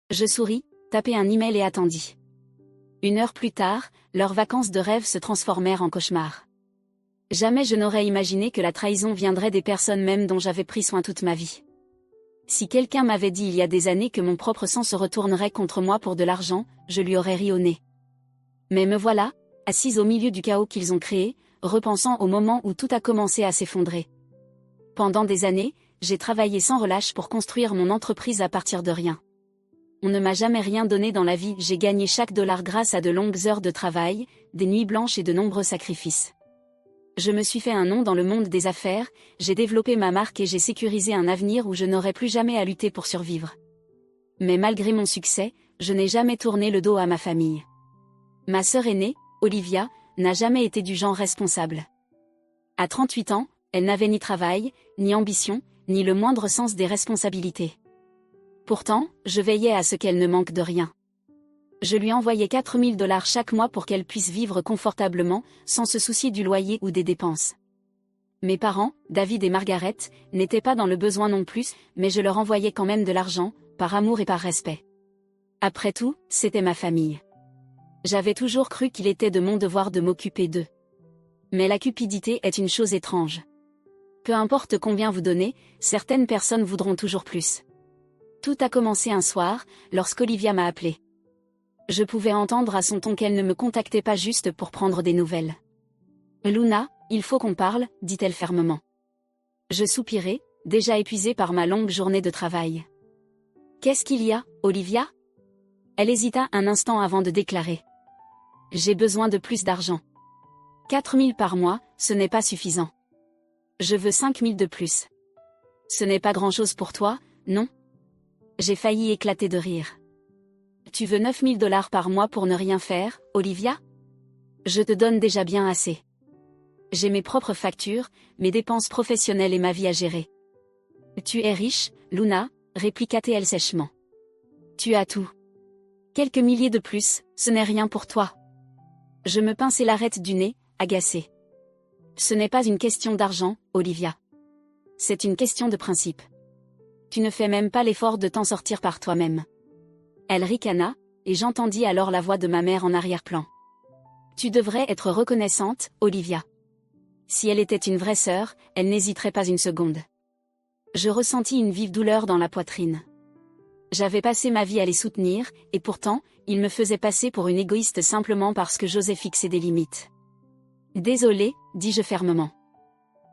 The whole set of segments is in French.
Je souris, tapai un email et attendis. 1 heure plus tard, leurs vacances de rêve se transformèrent en cauchemar. Jamais je n'aurais imaginé que la trahison viendrait des personnes même dont j'avais pris soin toute ma vie. Si quelqu'un m'avait dit il y a des années que mon propre sang se retournerait contre moi pour de l'argent, je lui aurais ri au nez. Mais me voilà, assise au milieu du chaos qu'ils ont créé, repensant au moment où tout a commencé à s'effondrer. Pendant des années, j'ai travaillé sans relâche pour construire mon entreprise à partir de rien. On ne m'a jamais rien donné dans la vie, j'ai gagné chaque dollar grâce à de longues heures de travail, des nuits blanches et de nombreux sacrifices. Je me suis fait un nom dans le monde des affaires, j'ai développé ma marque et j'ai sécurisé un avenir où je n'aurai plus jamais à lutter pour survivre. Mais malgré mon succès, je n'ai jamais tourné le dos à ma famille. Ma sœur aînée, Olivia, n'a jamais été du genre responsable. À 38 ans, elle n'avait ni travail, ni ambition, ni le moindre sens des responsabilités. Pourtant, je veillais à ce qu'elle ne manque de rien. Je lui envoyais 4 000 $ chaque mois pour qu'elle puisse vivre confortablement, sans se soucier du loyer ou des dépenses. Mes parents, David et Margaret, n'étaient pas dans le besoin non plus, mais je leur envoyais quand même de l'argent, par amour et par respect. Après tout, c'était ma famille. J'avais toujours cru qu'il était de mon devoir de m'occuper d'eux. Mais la cupidité est une chose étrange. Peu importe combien vous donnez, certaines personnes voudront toujours plus. Tout a commencé un soir, lorsqu'Olivia m'a appelé. Je pouvais entendre à son ton qu'elle ne me contactait pas juste pour prendre des nouvelles. « Luna, il faut qu'on parle », dit-elle fermement. Je soupirai, déjà épuisée par ma longue journée de travail. « Qu'est-ce qu'il y a, Olivia ?» Elle hésita un instant avant de déclarer. « J'ai besoin de plus d'argent. 4 000 par mois, ce n'est pas suffisant. Je veux 5 000 de plus. Ce n'est pas grand-chose pour toi, non ?» J'ai failli éclater de rire. « Tu veux 9 000 $ par mois pour ne rien faire, Olivia ? Je te donne déjà bien assez. J'ai mes propres factures, mes dépenses professionnelles et ma vie à gérer. »« Tu es riche, Luna, » répliqua-t-elle sèchement. « Tu as tout. Quelques milliers de plus, ce n'est rien pour toi. » Je me pinçai l'arête du nez, agacée. « Ce n'est pas une question d'argent, Olivia. C'est une question de principe. Tu ne fais même pas l'effort de t'en sortir par toi-même. » Elle ricana, et j'entendis alors la voix de ma mère en arrière-plan. « Tu devrais être reconnaissante, Olivia. » Si elle était une vraie sœur, elle n'hésiterait pas une seconde. Je ressentis une vive douleur dans la poitrine. J'avais passé ma vie à les soutenir, et pourtant, ils me faisaient passer pour une égoïste simplement parce que j'osais fixer des limites. « Désolée, dis-je fermement.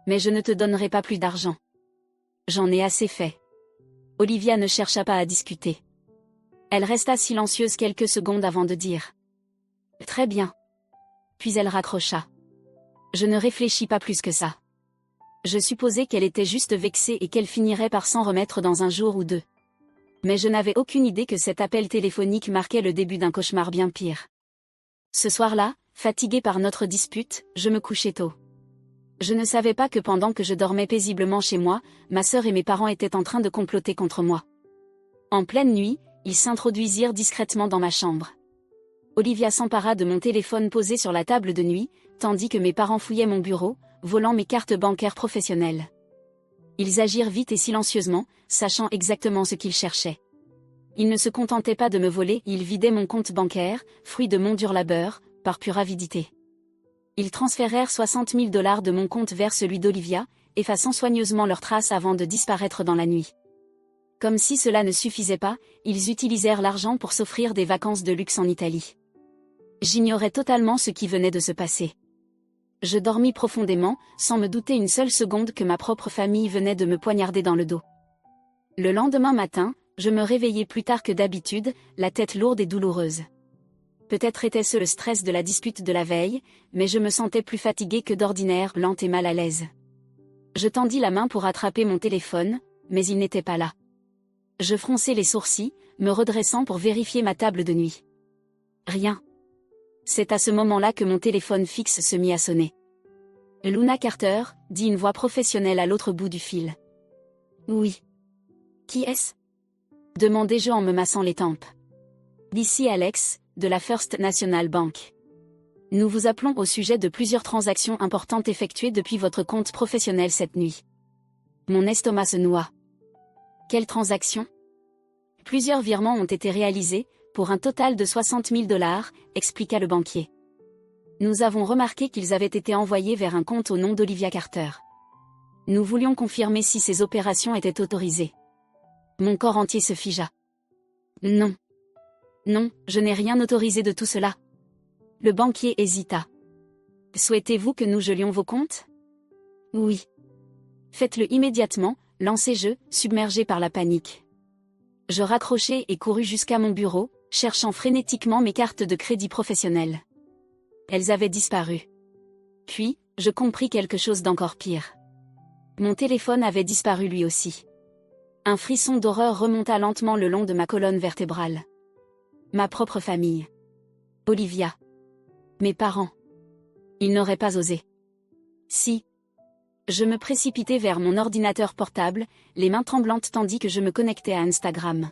Mais je ne te donnerai pas plus d'argent. J'en ai assez fait. » Olivia ne chercha pas à discuter. Elle resta silencieuse quelques secondes avant de dire « Très bien. » Puis elle raccrocha. Je ne réfléchis pas plus que ça. Je supposais qu'elle était juste vexée et qu'elle finirait par s'en remettre dans un jour ou deux. Mais je n'avais aucune idée que cet appel téléphonique marquait le début d'un cauchemar bien pire. Ce soir-là, fatiguée par notre dispute, je me couchai tôt. Je ne savais pas que pendant que je dormais paisiblement chez moi, ma sœur et mes parents étaient en train de comploter contre moi. En pleine nuit, ils s'introduisirent discrètement dans ma chambre. Olivia s'empara de mon téléphone posé sur la table de nuit, tandis que mes parents fouillaient mon bureau, volant mes cartes bancaires professionnelles. Ils agirent vite et silencieusement, sachant exactement ce qu'ils cherchaient. Ils ne se contentaient pas de me voler, ils vidaient mon compte bancaire, fruit de mon dur labeur, par pure avidité. Ils transférèrent 60 000 $ de mon compte vers celui d'Olivia, effaçant soigneusement leurs traces avant de disparaître dans la nuit. Comme si cela ne suffisait pas, ils utilisèrent l'argent pour s'offrir des vacances de luxe en Italie. J'ignorais totalement ce qui venait de se passer. Je dormis profondément, sans me douter une seule seconde que ma propre famille venait de me poignarder dans le dos. Le lendemain matin, je me réveillai plus tard que d'habitude, la tête lourde et douloureuse. Peut-être était-ce le stress de la dispute de la veille, mais je me sentais plus fatiguée que d'ordinaire, lente et mal à l'aise. Je tendis la main pour attraper mon téléphone, mais il n'était pas là. Je fronçai les sourcils, me redressant pour vérifier ma table de nuit. Rien. C'est à ce moment-là que mon téléphone fixe se mit à sonner. « Luna Carter », dit une voix professionnelle à l'autre bout du fil. « Oui. »« Qui est-ce » demandai-je en me massant les tempes. « Ici Alex, de la First National Bank. Nous vous appelons au sujet de plusieurs transactions importantes effectuées depuis votre compte professionnel cette nuit. » Mon estomac se noua. « Quelle transaction ? Plusieurs virements ont été réalisés, pour un total de 60 000 $, expliqua le banquier. Nous avons remarqué qu'ils avaient été envoyés vers un compte au nom d'Olivia Carter. Nous voulions confirmer si ces opérations étaient autorisées. Mon corps entier se figea. Non. Non, je n'ai rien autorisé de tout cela. Le banquier hésita. Souhaitez-vous que nous gelions vos comptes? Oui. Faites-le immédiatement, lancai-je, submergé par la panique. Je raccrochai et courus jusqu'à mon bureau, cherchant frénétiquement mes cartes de crédit professionnelles. Elles avaient disparu. Puis, je compris quelque chose d'encore pire. Mon téléphone avait disparu lui aussi. Un frisson d'horreur remonta lentement le long de ma colonne vertébrale. Ma propre famille. Olivia. Mes parents. Ils n'auraient pas osé. Si. Je me précipitai vers mon ordinateur portable, les mains tremblantes tandis que je me connectais à Instagram.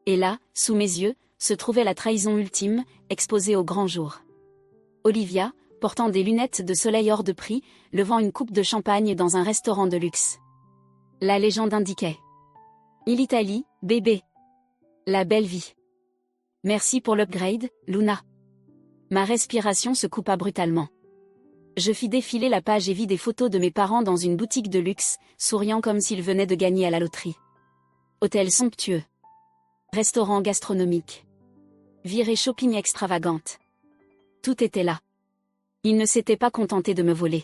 Et là, sous mes yeux, se trouvait la trahison ultime, exposée au grand jour. Olivia, portant des lunettes de soleil hors de prix, levant une coupe de champagne dans un restaurant de luxe. La légende indiquait. L'Italie, bébé. La belle vie. Merci pour l'upgrade, Luna. Ma respiration se coupa brutalement. Je fis défiler la page et vis des photos de mes parents dans une boutique de luxe, souriant comme s'ils venaient de gagner à la loterie. Hôtel somptueux. Restaurant gastronomique. Virée shopping extravagante. Tout était là. Ils ne s'étaient pas contentés de me voler.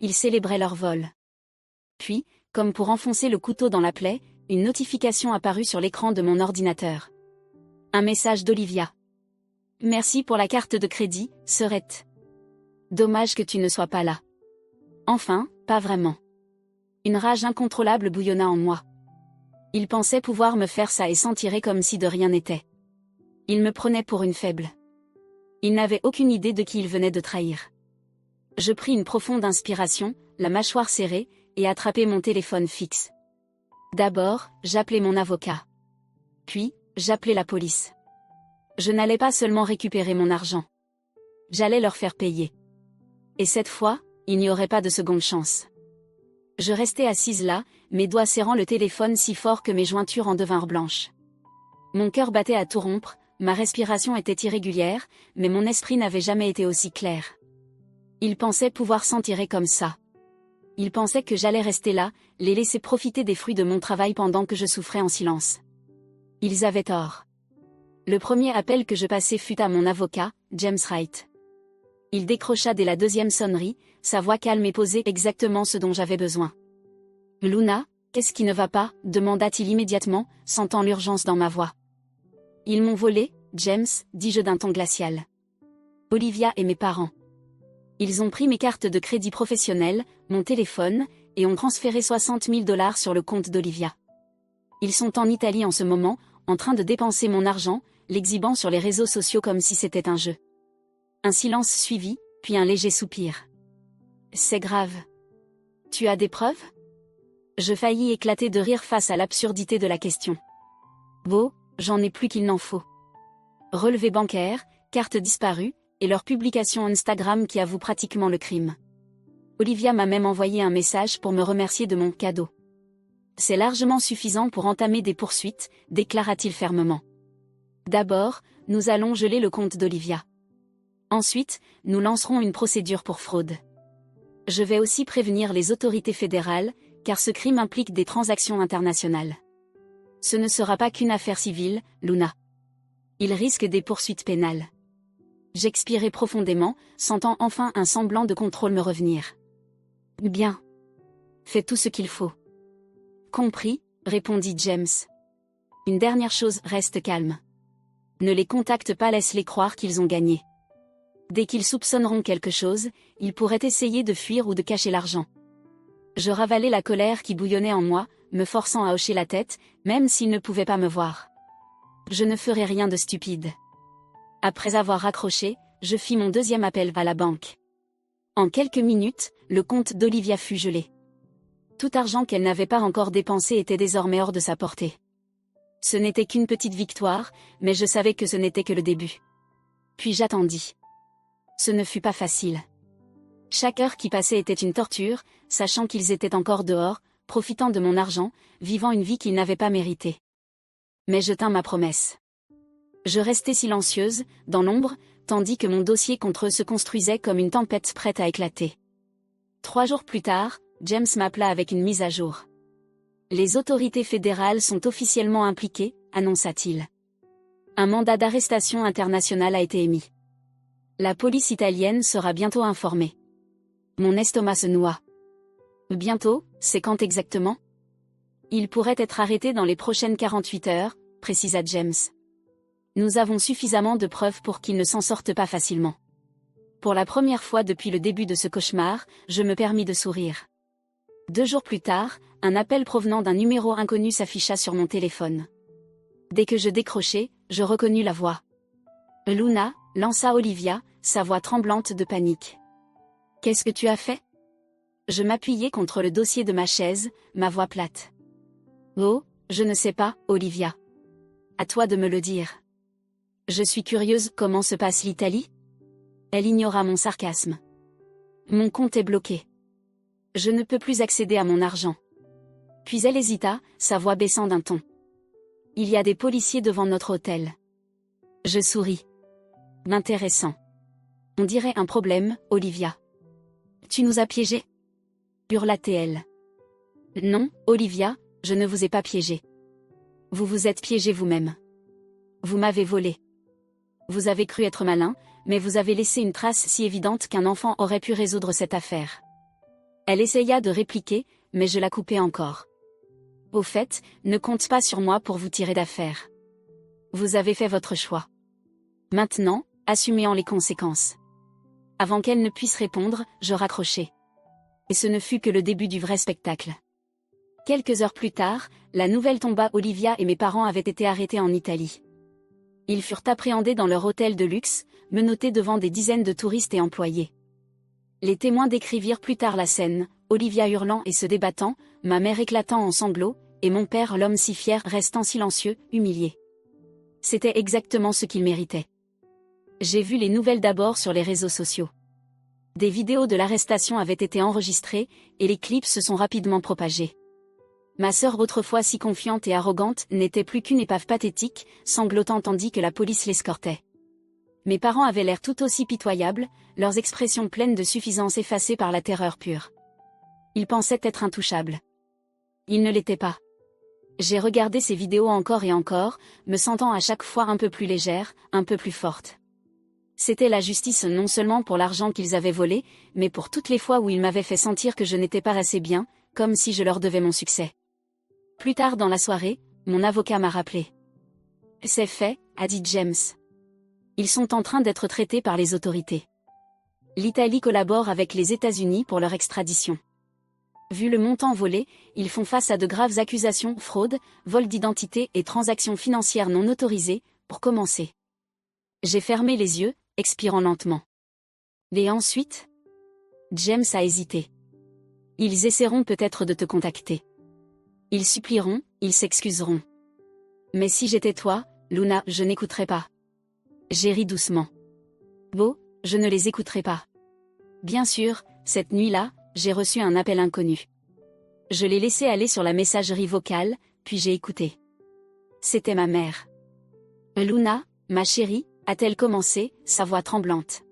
Ils célébraient leur vol. Puis, comme pour enfoncer le couteau dans la plaie, une notification apparut sur l'écran de mon ordinateur. Un message d'Olivia. Merci pour la carte de crédit, Serette. Dommage que tu ne sois pas là. Enfin, pas vraiment. Une rage incontrôlable bouillonna en moi. Il pensait pouvoir me faire ça et s'en tirer comme si de rien n'était. Il me prenait pour une faible. Il n'avait aucune idée de qui il venait de trahir. Je pris une profonde inspiration, la mâchoire serrée, et attrapai mon téléphone fixe. D'abord, j'appelai mon avocat. Puis, j'appelai la police. Je n'allais pas seulement récupérer mon argent. J'allais leur faire payer. Et cette fois, il n'y aurait pas de seconde chance. Je restais assise là, mes doigts serrant le téléphone si fort que mes jointures en devinrent blanches. Mon cœur battait à tout rompre, ma respiration était irrégulière, mais mon esprit n'avait jamais été aussi clair. Il pensait pouvoir s'en tirer comme ça. Il pensait que j'allais rester là, les laisser profiter des fruits de mon travail pendant que je souffrais en silence. Ils avaient tort. Le premier appel que je passai fut à mon avocat, James Wright. Il décrocha dès la deuxième sonnerie, sa voix calme et posée exactement ce dont j'avais besoin. « Luna, qu'est-ce qui ne va pas ?» demanda-t-il immédiatement, sentant l'urgence dans ma voix. « Ils m'ont volé, James, dis-je d'un ton glacial. Olivia et mes parents. Ils ont pris mes cartes de crédit professionnelles, mon téléphone, et ont transféré 60 000 $ sur le compte d'Olivia. Ils sont en Italie en ce moment, en train de dépenser mon argent, l'exhibant sur les réseaux sociaux comme si c'était un jeu. » Un silence suivit, puis un léger soupir. « C'est grave. Tu as des preuves ?» Je faillis éclater de rire face à l'absurdité de la question. « Beau, j'en ai plus qu'il n'en faut. Relevé bancaire, carte disparue, et leur publication Instagram qui avoue pratiquement le crime. Olivia m'a même envoyé un message pour me remercier de mon cadeau. C'est largement suffisant pour entamer des poursuites, déclara-t-il fermement. D'abord, nous allons geler le compte d'Olivia. Ensuite, nous lancerons une procédure pour fraude. Je vais aussi prévenir les autorités fédérales, car ce crime implique des transactions internationales. Ce ne sera pas qu'une affaire civile, Luna. Il risque des poursuites pénales. J'expirai profondément, sentant enfin un semblant de contrôle me revenir. Bien. Fais tout ce qu'il faut. Compris, répondit James. Une dernière chose, reste calme. Ne les contacte pas, laisse-les croire qu'ils ont gagné. Dès qu'ils soupçonneront quelque chose, ils pourraient essayer de fuir ou de cacher l'argent. Je ravalai la colère qui bouillonnait en moi, me forçant à hocher la tête, même s'ils ne pouvaient pas me voir. Je ne ferai rien de stupide. Après avoir raccroché, je fis mon deuxième appel à la banque. En quelques minutes, le compte d'Olivia fut gelé. Tout argent qu'elle n'avait pas encore dépensé était désormais hors de sa portée. Ce n'était qu'une petite victoire, mais je savais que ce n'était que le début. Puis j'attendis. Ce ne fut pas facile. Chaque heure qui passait était une torture, sachant qu'ils étaient encore dehors, profitant de mon argent, vivant une vie qu'ils n'avaient pas méritée. Mais je tins ma promesse. Je restai silencieuse, dans l'ombre, tandis que mon dossier contre eux se construisait comme une tempête prête à éclater. 3 jours plus tard, James m'appela avec une mise à jour. Les autorités fédérales sont officiellement impliquées, annonça-t-il. Un mandat d'arrestation international a été émis. La police italienne sera bientôt informée. Mon estomac se noua. Bientôt, c'est quand exactement? Il pourrait être arrêté dans les prochaines 48 heures, précisa James. Nous avons suffisamment de preuves pour qu'il ne s'en sorte pas facilement. Pour la première fois depuis le début de ce cauchemar, je me permis de sourire. 2 jours plus tard, un appel provenant d'un numéro inconnu s'afficha sur mon téléphone. Dès que je décrochai, je reconnus la voix. Luna, lança Olivia, sa voix tremblante de panique. Qu'est-ce que tu as fait? Je m'appuyai contre le dossier de ma chaise, ma voix plate. Oh, je ne sais pas, Olivia. À toi de me le dire. Je suis curieuse, comment se passe l'Italie? Elle ignora mon sarcasme. Mon compte est bloqué. Je ne peux plus accéder à mon argent. Puis elle hésita, sa voix baissant d'un ton. Il y a des policiers devant notre hôtel. Je souris. Intéressant. On dirait un problème, Olivia. Tu nous as piégés? Hurla-t-elle. Non, Olivia, je ne vous ai pas piégé. Vous vous êtes piégé vous-même. Vous m'avez volé. Vous avez cru être malin, mais vous avez laissé une trace si évidente qu'un enfant aurait pu résoudre cette affaire. Elle essaya de répliquer, mais je la coupai encore. Au fait, ne compte pas sur moi pour vous tirer d'affaire. Vous avez fait votre choix. Maintenant, assumez-en les conséquences. Avant qu'elle ne puisse répondre, je raccrochai. Et ce ne fut que le début du vrai spectacle. Quelques heures plus tard, la nouvelle tomba. Olivia et mes parents avaient été arrêtés en Italie. Ils furent appréhendés dans leur hôtel de luxe, menottés devant des dizaines de touristes et employés. Les témoins décrivirent plus tard la scène, Olivia hurlant et se débattant, ma mère éclatant en sanglots, et mon père, l'homme si fier, restant silencieux, humilié. C'était exactement ce qu'il méritait. J'ai vu les nouvelles d'abord sur les réseaux sociaux. Des vidéos de l'arrestation avaient été enregistrées, et les clips se sont rapidement propagés. Ma sœur, autrefois si confiante et arrogante, n'était plus qu'une épave pathétique, sanglotant tandis que la police l'escortait. Mes parents avaient l'air tout aussi pitoyables, leurs expressions pleines de suffisance effacées par la terreur pure. Ils pensaient être intouchables. Ils ne l'étaient pas. J'ai regardé ces vidéos encore et encore, me sentant à chaque fois un peu plus légère, un peu plus forte. C'était la justice non seulement pour l'argent qu'ils avaient volé, mais pour toutes les fois où ils m'avaient fait sentir que je n'étais pas assez bien, comme si je leur devais mon succès. Plus tard dans la soirée, mon avocat m'a rappelé. C'est fait, a dit James. Ils sont en train d'être traités par les autorités. L'Italie collabore avec les États-Unis pour leur extradition. Vu le montant volé, ils font face à de graves accusations, fraude, vol d'identité et transactions financières non autorisées, pour commencer. J'ai fermé les yeux, expirant lentement. Et ensuite? James a hésité. Ils essaieront peut-être de te contacter. Ils supplieront, ils s'excuseront. Mais si j'étais toi, Luna, je n'écouterais pas. J'ai ri doucement. Bon, je ne les écouterai pas. Bien sûr, cette nuit-là, j'ai reçu un appel inconnu. Je l'ai laissé aller sur la messagerie vocale, puis j'ai écouté. C'était ma mère. Luna, ma chérie, a-t-elle commencé, sa voix tremblante.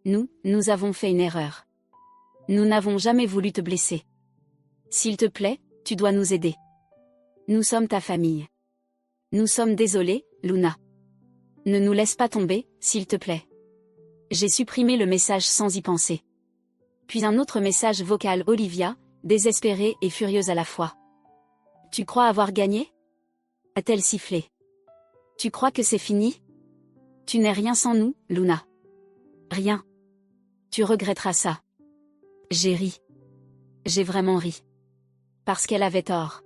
Nous avons fait une erreur. Nous n'avons jamais voulu te blesser. S'il te plaît, tu dois nous aider. Nous sommes ta famille. Nous sommes désolés, Luna. Ne nous laisse pas tomber, s'il te plaît. J'ai supprimé le message sans y penser. Puis un autre message vocal. Olivia, désespérée et furieuse à la fois. Tu crois avoir gagné? A-t-elle sifflé. Tu crois que c'est fini? Tu n'es rien sans nous, Luna. Rien. Tu regretteras ça. J'ai ri. J'ai vraiment ri. Parce qu'elle avait tort.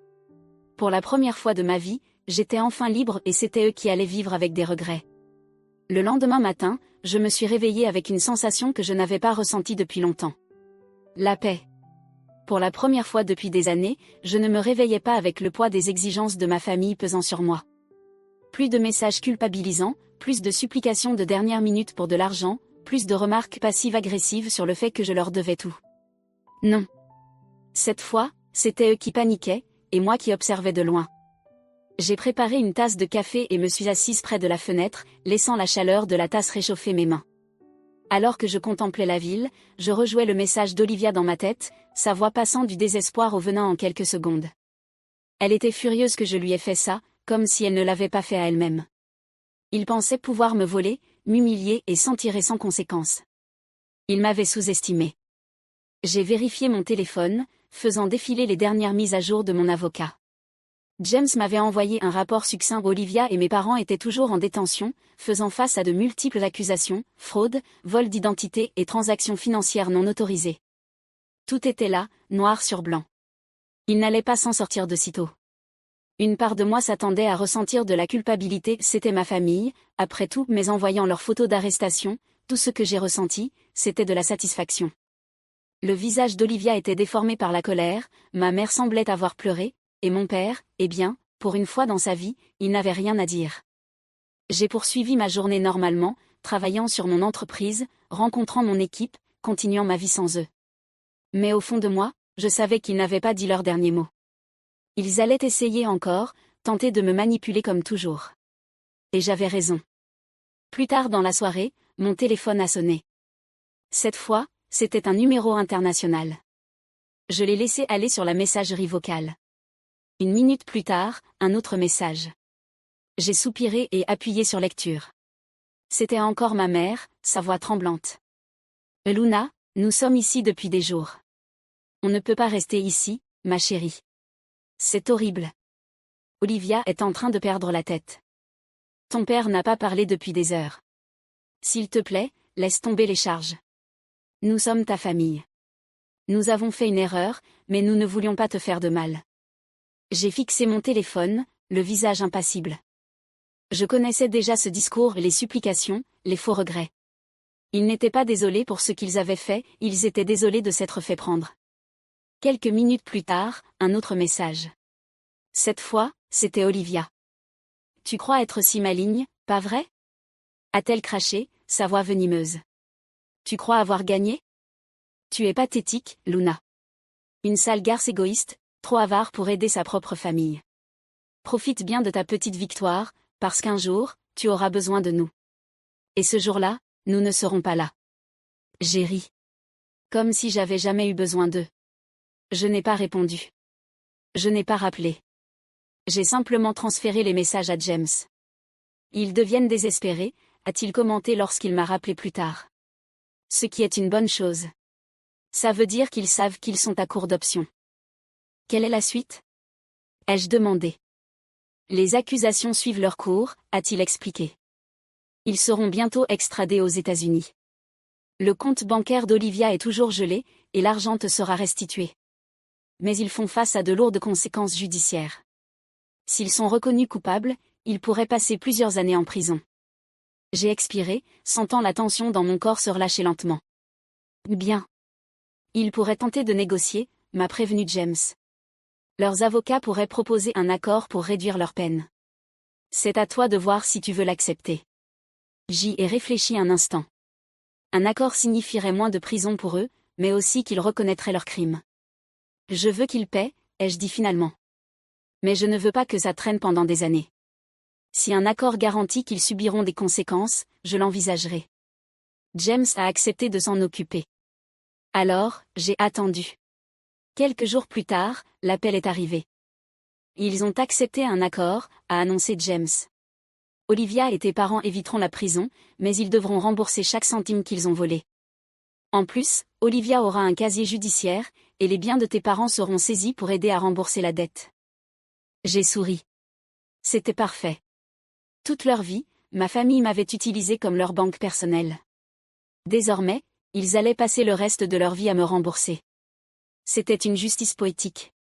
Pour la première fois de ma vie, j'étais enfin libre et c'était eux qui allaient vivre avec des regrets. Le lendemain matin, je me suis réveillée avec une sensation que je n'avais pas ressentie depuis longtemps. La paix. Pour la première fois depuis des années, je ne me réveillais pas avec le poids des exigences de ma famille pesant sur moi. Plus de messages culpabilisants, plus de supplications de dernière minute pour de l'argent, plus de remarques passives-agressives sur le fait que je leur devais tout. Non. Cette fois, c'était eux qui paniquaient, et moi qui observais de loin. J'ai préparé une tasse de café et me suis assise près de la fenêtre, laissant la chaleur de la tasse réchauffer mes mains. Alors que je contemplais la ville, je rejouais le message d'Olivia dans ma tête, sa voix passant du désespoir au venin en quelques secondes. Elle était furieuse que je lui ai fait ça, comme si elle ne l'avait pas fait à elle-même. Il pensait pouvoir me voler, m'humilier et s'en tirer sans conséquence. Il m'avait sous-estimé. J'ai vérifié mon téléphone, faisant défiler les dernières mises à jour de mon avocat. James m'avait envoyé un rapport succinct. Olivia et mes parents étaient toujours en détention, faisant face à de multiples accusations, fraude, vol d'identité et transactions financières non autorisées. Tout était là, noir sur blanc. Ils n'allaient pas s'en sortir de sitôt. Une part de moi s'attendait à ressentir de la culpabilité, c'était ma famille, après tout, mais en voyant leurs photos d'arrestation, tout ce que j'ai ressenti, c'était de la satisfaction. Le visage d'Olivia était déformé par la colère, ma mère semblait avoir pleuré, et mon père, eh bien, pour une fois dans sa vie, il n'avait rien à dire. J'ai poursuivi ma journée normalement, travaillant sur mon entreprise, rencontrant mon équipe, continuant ma vie sans eux. Mais au fond de moi, je savais qu'ils n'avaient pas dit leur dernier mot. Ils allaient essayer encore, tenter de me manipuler comme toujours. Et j'avais raison. Plus tard dans la soirée, mon téléphone a sonné. Cette fois, c'était un numéro international. Je l'ai laissé aller sur la messagerie vocale. Une minute plus tard, un autre message. J'ai soupiré et appuyé sur lecture. C'était encore ma mère, sa voix tremblante. Luna, nous sommes ici depuis des jours. On ne peut pas rester ici, ma chérie. C'est horrible. Olivia est en train de perdre la tête. Ton père n'a pas parlé depuis des heures. S'il te plaît, laisse tomber les charges. Nous sommes ta famille. Nous avons fait une erreur, mais nous ne voulions pas te faire de mal. J'ai fixé mon téléphone, le visage impassible. Je connaissais déjà ce discours, les supplications, les faux regrets. Ils n'étaient pas désolés pour ce qu'ils avaient fait, ils étaient désolés de s'être fait prendre. Quelques minutes plus tard, un autre message. Cette fois, c'était Olivia. Tu crois être si maligne, pas vrai? A-t-elle craché, sa voix venimeuse. Tu crois avoir gagné? Tu es pathétique, Luna. Une sale garce égoïste, trop avare pour aider sa propre famille. Profite bien de ta petite victoire, parce qu'un jour, tu auras besoin de nous. Et ce jour-là, nous ne serons pas là. J'ai ri. Comme si j'avais jamais eu besoin d'eux. Je n'ai pas répondu. Je n'ai pas rappelé. J'ai simplement transféré les messages à James. Ils deviennent désespérés, a-t-il commenté lorsqu'il m'a rappelé plus tard. Ce qui est une bonne chose. Ça veut dire qu'ils savent qu'ils sont à court d'options. Quelle est la suite? Ai-je demandé. Les accusations suivent leur cours, a-t-il expliqué. Ils seront bientôt extradés aux États-Unis. Le compte bancaire d'Olivia est toujours gelé, et l'argent te sera restitué. Mais ils font face à de lourdes conséquences judiciaires. S'ils sont reconnus coupables, ils pourraient passer plusieurs années en prison. J'ai expiré, sentant la tension dans mon corps se relâcher lentement. Bien. Ils pourraient tenter de négocier, m'a prévenu James. Leurs avocats pourraient proposer un accord pour réduire leur peine. C'est à toi de voir si tu veux l'accepter. J'y ai réfléchi un instant. Un accord signifierait moins de prison pour eux, mais aussi qu'ils reconnaîtraient leurs crimes. Je veux qu'ils paient, ai-je dit finalement. Mais je ne veux pas que ça traîne pendant des années. Si un accord garantit qu'ils subiront des conséquences, je l'envisagerai. James a accepté de s'en occuper. Alors, j'ai attendu. Quelques jours plus tard, l'appel est arrivé. Ils ont accepté un accord, a annoncé James. Olivia et tes parents éviteront la prison, mais ils devront rembourser chaque centime qu'ils ont volé. En plus, Olivia aura un casier judiciaire, et les biens de tes parents seront saisis pour aider à rembourser la dette. J'ai souri. C'était parfait. Toute leur vie, ma famille m'avait utilisé comme leur banque personnelle. Désormais, ils allaient passer le reste de leur vie à me rembourser. C'était une justice poétique.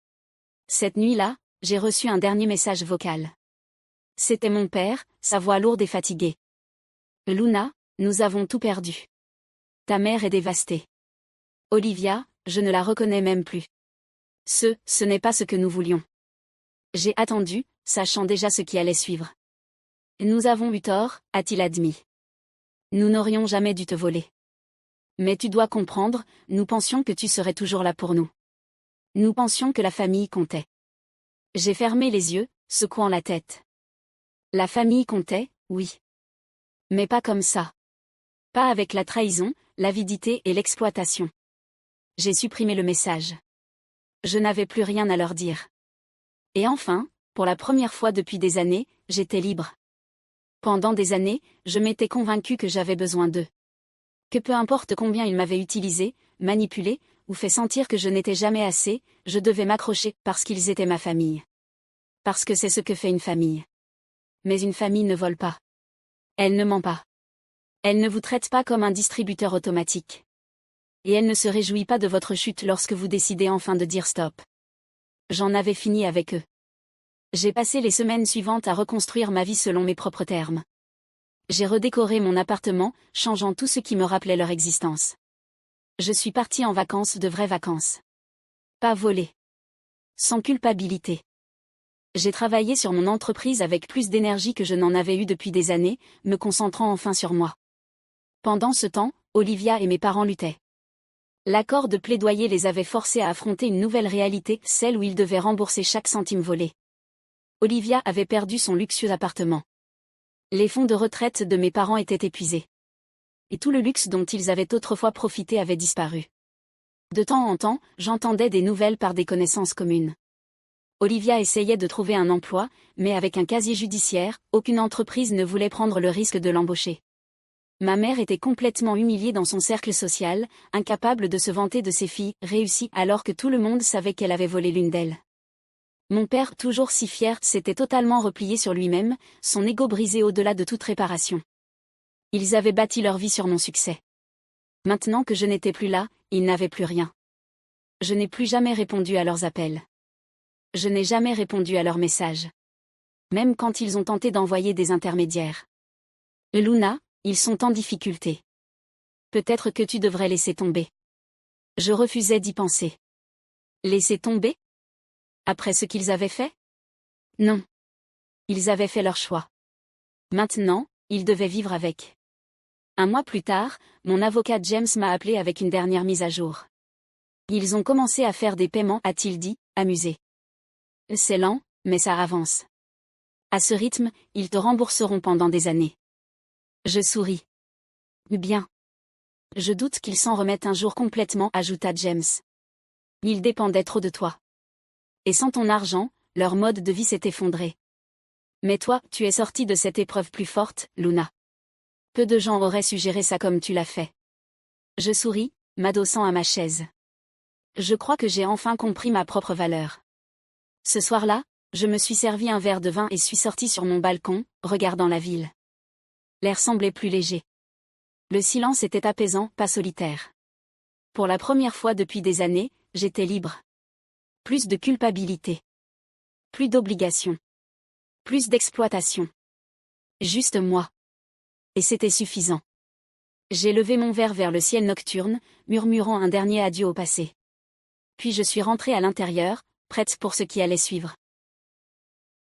Cette nuit-là, j'ai reçu un dernier message vocal. C'était mon père, sa voix lourde et fatiguée. Luna, nous avons tout perdu. Ta mère est dévastée. Olivia, je ne la reconnais même plus. Ce n'est pas ce que nous voulions. J'ai attendu, sachant déjà ce qui allait suivre. Nous avons eu tort, a-t-il admis. Nous n'aurions jamais dû te voler. Mais tu dois comprendre, nous pensions que tu serais toujours là pour nous. Nous pensions que la famille comptait. J'ai fermé les yeux, secouant la tête. La famille comptait, oui. Mais pas comme ça. Pas avec la trahison, l'avidité et l'exploitation. J'ai supprimé le message. Je n'avais plus rien à leur dire. Et enfin, pour la première fois depuis des années, j'étais libre. Pendant des années, je m'étais convaincue que j'avais besoin d'eux. Que peu importe combien ils m'avaient utilisé, manipulé, ou fait sentir que je n'étais jamais assez, je devais m'accrocher parce qu'ils étaient ma famille. Parce que c'est ce que fait une famille. Mais une famille ne vole pas. Elle ne ment pas. Elle ne vous traite pas comme un distributeur automatique. Et elle ne se réjouit pas de votre chute lorsque vous décidez enfin de dire stop. J'en avais fini avec eux. J'ai passé les semaines suivantes à reconstruire ma vie selon mes propres termes. J'ai redécoré mon appartement, changeant tout ce qui me rappelait leur existence. Je suis partie en vacances, de vraies vacances. Pas volées. Sans culpabilité. J'ai travaillé sur mon entreprise avec plus d'énergie que je n'en avais eu depuis des années, me concentrant enfin sur moi. Pendant ce temps, Olivia et mes parents luttaient. L'accord de plaidoyer les avait forcés à affronter une nouvelle réalité, celle où ils devaient rembourser chaque centime volé. Olivia avait perdu son luxueux appartement. Les fonds de retraite de mes parents étaient épuisés. Et tout le luxe dont ils avaient autrefois profité avait disparu. De temps en temps, j'entendais des nouvelles par des connaissances communes. Olivia essayait de trouver un emploi, mais avec un casier judiciaire, aucune entreprise ne voulait prendre le risque de l'embaucher. Ma mère était complètement humiliée dans son cercle social, incapable de se vanter de ses filles réussies alors que tout le monde savait qu'elle avait volé l'une d'elles. Mon père, toujours si fier, s'était totalement replié sur lui-même, son ego brisé au-delà de toute réparation. Ils avaient bâti leur vie sur mon succès. Maintenant que je n'étais plus là, ils n'avaient plus rien. Je n'ai plus jamais répondu à leurs appels. Je n'ai jamais répondu à leurs messages. Même quand ils ont tenté d'envoyer des intermédiaires. Luna, ils sont en difficulté. Peut-être que tu devrais laisser tomber. Je refusais d'y penser. Laisser tomber? Après ce qu'ils avaient fait? Non. Ils avaient fait leur choix. Maintenant, ils devaient vivre avec. Un mois plus tard, mon avocat James m'a appelé avec une dernière mise à jour. Ils ont commencé à faire des paiements, a-t-il dit, amusé. C'est lent, mais ça avance. À ce rythme, ils te rembourseront pendant des années. Je souris. Bien. Je doute qu'ils s'en remettent un jour complètement, ajouta James. Ils dépendaient trop de toi. Et sans ton argent, leur mode de vie s'est effondré. Mais toi, tu es sortie de cette épreuve plus forte, Luna. Peu de gens auraient suggéré ça comme tu l'as fait. Je souris, m'adossant à ma chaise. Je crois que j'ai enfin compris ma propre valeur. Ce soir-là, je me suis servi un verre de vin et suis sortie sur mon balcon, regardant la ville. L'air semblait plus léger. Le silence était apaisant, pas solitaire. Pour la première fois depuis des années, j'étais libre. Plus de culpabilité. Plus d'obligation. Plus d'exploitation. Juste moi. Et c'était suffisant. J'ai levé mon verre vers le ciel nocturne, murmurant un dernier adieu au passé. Puis je suis rentrée à l'intérieur, prête pour ce qui allait suivre.